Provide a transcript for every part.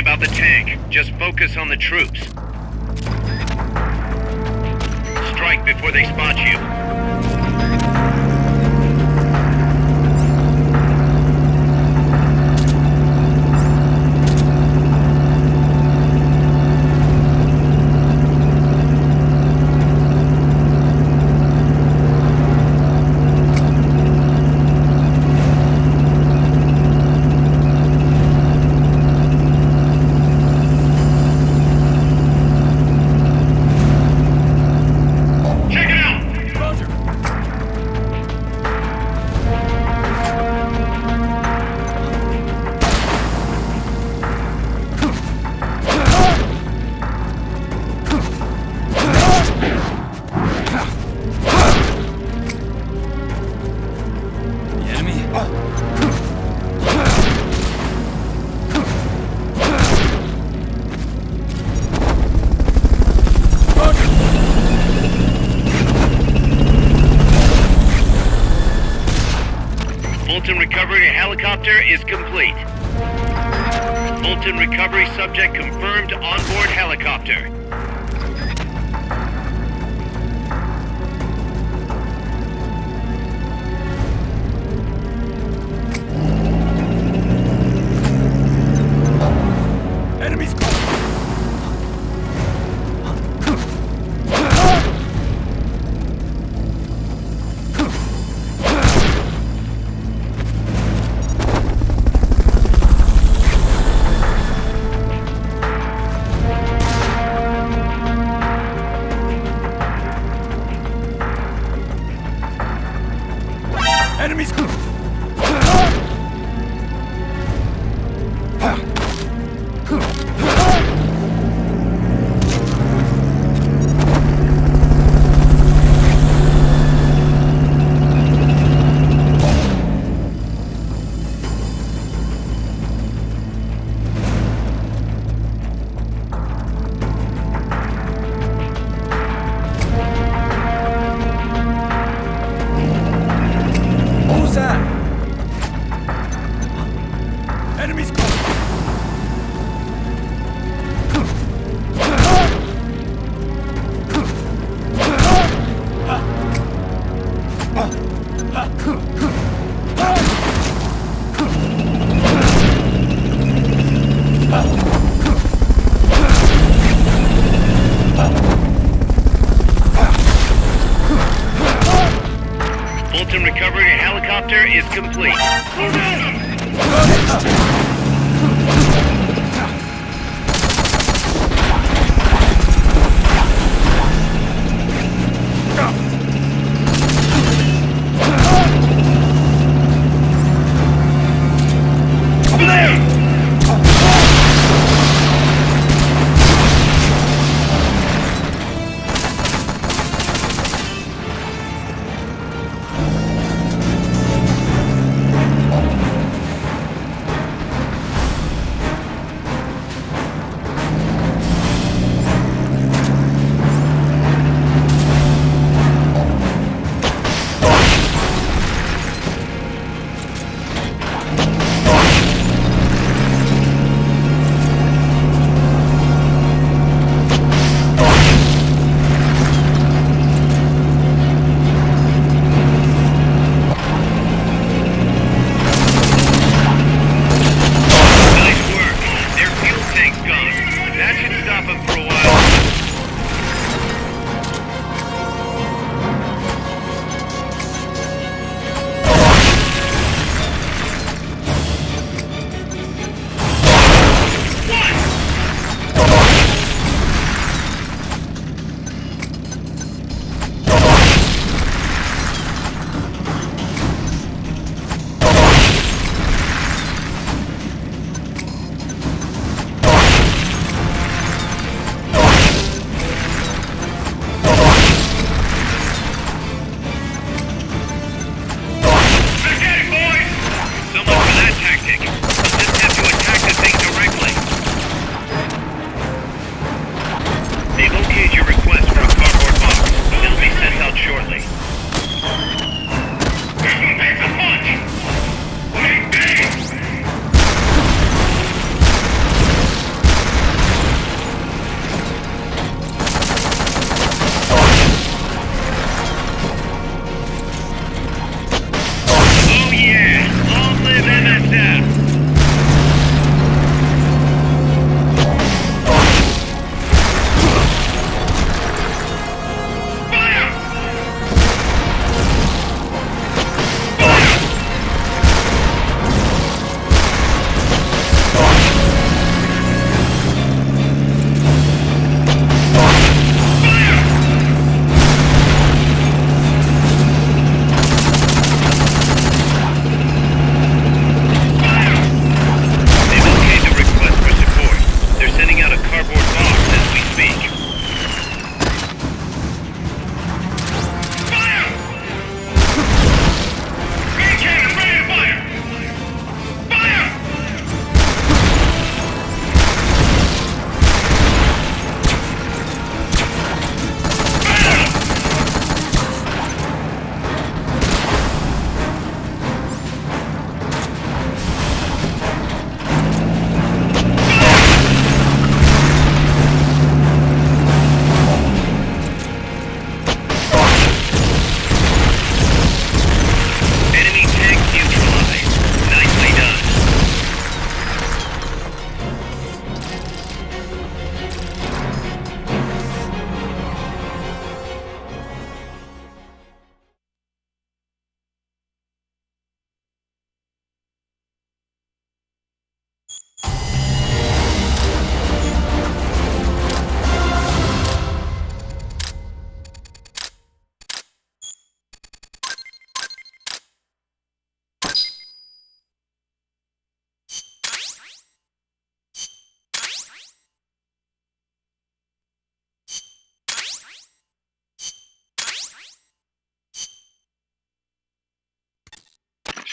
about the tank. Just focus on the troops. Strike before they spot you. Fulton recovery helicopter is complete. Fulton recovery subject confirmed onboard helicopter. Enemies Enemies! Enemies! Fulton recovery helicopter is complete.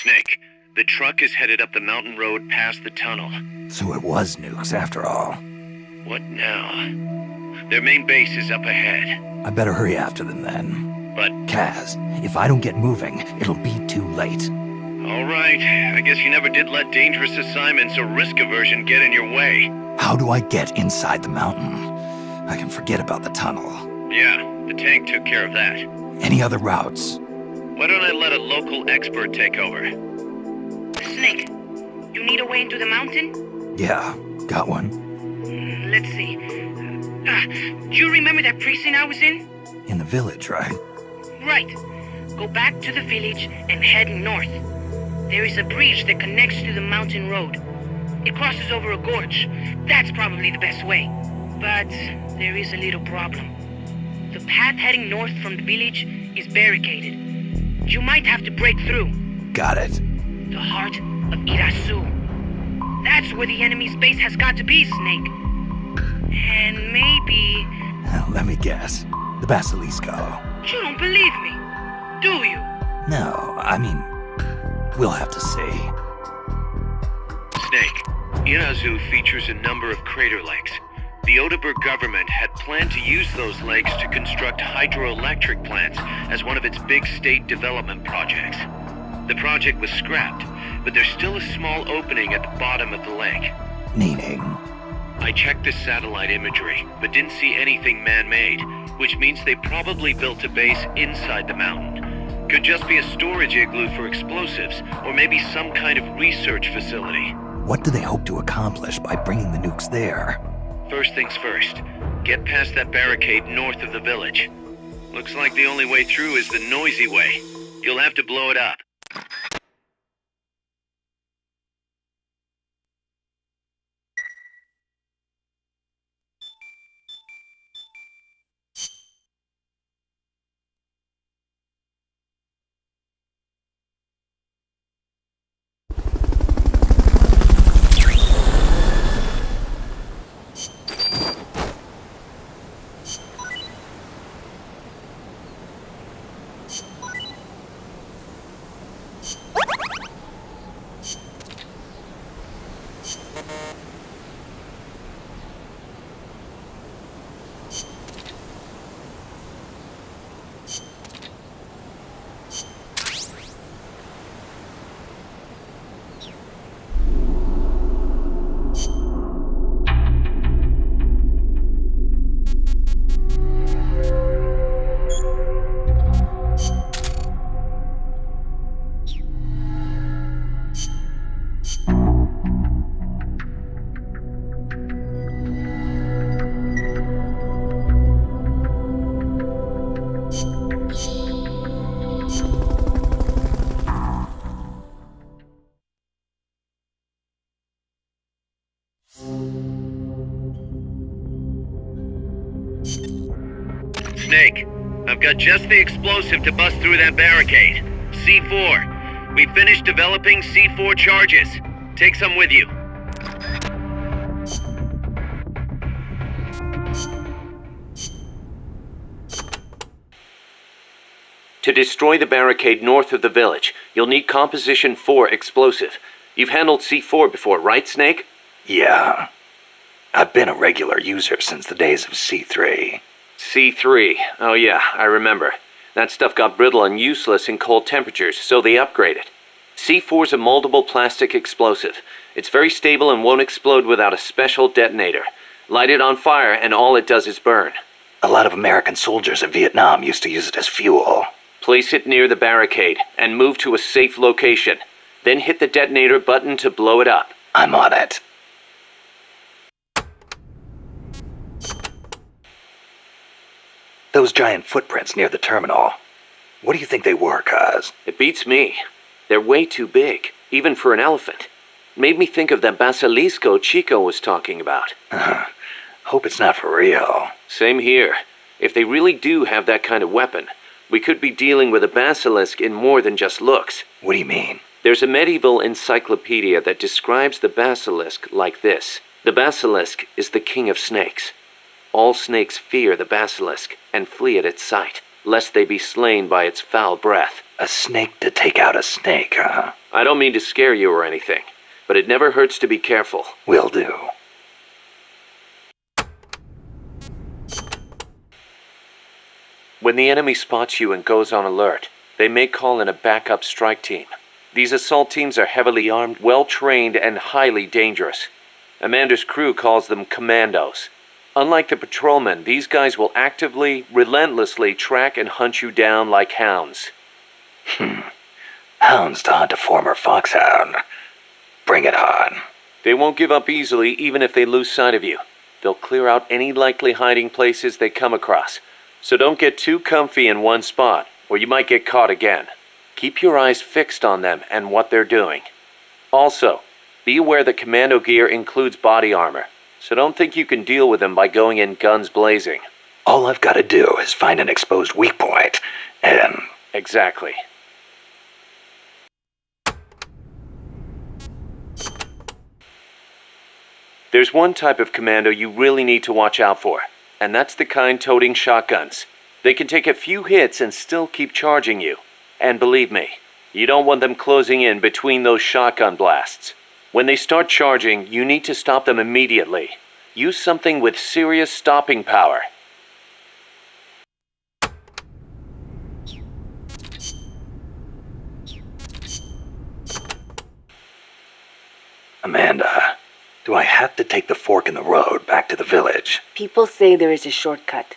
Snake, the truck is headed up the mountain road past the tunnel. So it was nukes after all. What now? Their main base is up ahead. I better hurry after them then. But, Kaz, if I don't get moving, it'll be too late. alright, I guess you never did let dangerous assignments or risk aversion get in your way. How do I get inside the mountain? I can forget about the tunnel. Yeah, the tank took care of that. Any other routes? Why don't I let a local expert take over? Snake, you need a way into the mountain? Yeah, got one. Let's see. Do you remember that precinct I was in? In the village, right? Right. Go back to the village and head north. There is a bridge that connects to the mountain road. It crosses over a gorge. That's probably the best way. But there is a little problem. The path heading north from the village is barricaded. You might have to break through. Got it. The heart of Irasu. That's where the enemy's base has got to be, Snake. And maybe... Let me guess. The Basilisco. You don't believe me, do you? No, I mean, we'll have to see. Snake, Irazu features a number of crater lakes. The Odeberg government had planned to use those lakes to construct hydroelectric plants as one of its big state development projects. The project was scrapped, but there's still a small opening at the bottom of the lake. Meaning? I checked the satellite imagery, but didn't see anything man-made, which means they probably built a base inside the mountain. Could just be a storage igloo for explosives, or maybe some kind of research facility. What do they hope to accomplish by bringing the nukes there? First things first, get past that barricade north of the village. Looks like the only way through is the noisy way. You'll have to blow it up. Snake, I've got just the explosive to bust through that barricade. C4. We finished developing C4 charges. Take some with you. To destroy the barricade north of the village, you'll need Composition 4 explosive. You've handled C4 before, right, Snake? Yeah. I've been a regular user since the days of C3. C3. Oh yeah, I remember. That stuff got brittle and useless in cold temperatures, so they upgraded. C4's a moldable plastic explosive. It's very stable and won't explode without a special detonator. Light it on fire and all it does is burn. A lot of American soldiers in Vietnam used to use it as fuel. Place it near the barricade and move to a safe location. Then hit the detonator button to blow it up. I'm on it. Those giant footprints near the terminal. What do you think they were, Kaz? It beats me. They're way too big, even for an elephant. Made me think of that Basilisco Chico was talking about. Hope it's not for real. Same here. If they really do have that kind of weapon, we could be dealing with a basilisk in more than just looks. What do you mean? There's a medieval encyclopedia that describes the basilisk like this. The basilisk is the king of snakes. All snakes fear the basilisk and flee at its sight, lest they be slain by its foul breath. A snake to take out a snake, huh? I don't mean to scare you or anything, but it never hurts to be careful. Will do. When the enemy spots you and goes on alert, they may call in a backup strike team. These assault teams are heavily armed, well-trained, and highly dangerous. Amanda's crew calls them commandos. Unlike the patrolmen, these guys will actively, relentlessly track and hunt you down like hounds. Hounds to hunt a former foxhound. Bring it on. They won't give up easily even if they lose sight of you. They'll clear out any likely hiding places they come across. So don't get too comfy in one spot, or you might get caught again. Keep your eyes fixed on them and what they're doing. Also, be aware that commando gear includes body armor, so don't think you can deal with them by going in guns blazing. All I've got to do is find an exposed weak point, and... Exactly. There's one type of commando you really need to watch out for, and that's the kind toting shotguns. They can take a few hits and still keep charging you. And believe me, you don't want them closing in between those shotgun blasts. When they start charging, you need to stop them immediately. Use something with serious stopping power. Amanda, do I have to take the fork in the road back to the village? People say there is a shortcut.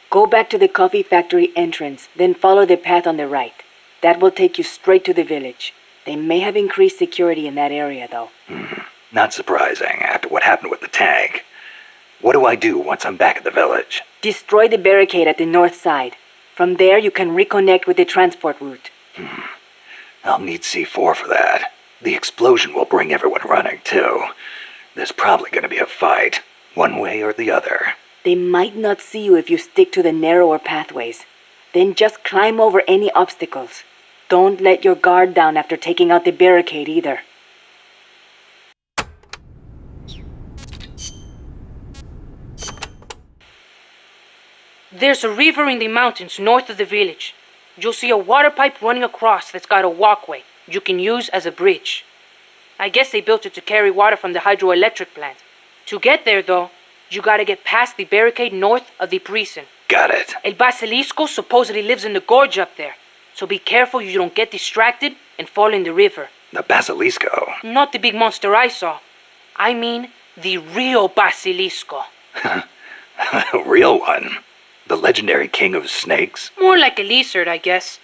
Go back to the coffee factory entrance, then follow the path on the right. That will take you straight to the village. They may have increased security in that area, though. Not surprising after what happened with the tank. What do I do once I'm back at the village? Destroy the barricade at the north side. From there, you can reconnect with the transport route. I'll need C4 for that. The explosion will bring everyone running, too. There's probably going to be a fight, one way or the other. They might not see you if you stick to the narrower pathways. Then just climb over any obstacles. Don't let your guard down after taking out the barricade either. There's a river in the mountains north of the village. You'll see a water pipe running across that's got a walkway you can use as a bridge. I guess they built it to carry water from the hydroelectric plant. To get there, though, you gotta get past the barricade north of the prison. Got it. El Basilisco supposedly lives in the gorge up there, so be careful you don't get distracted and fall in the river. The Basilisco? Not the big monster I saw. I mean the real Basilisco. A real one? The legendary king of snakes? More like a lizard, I guess.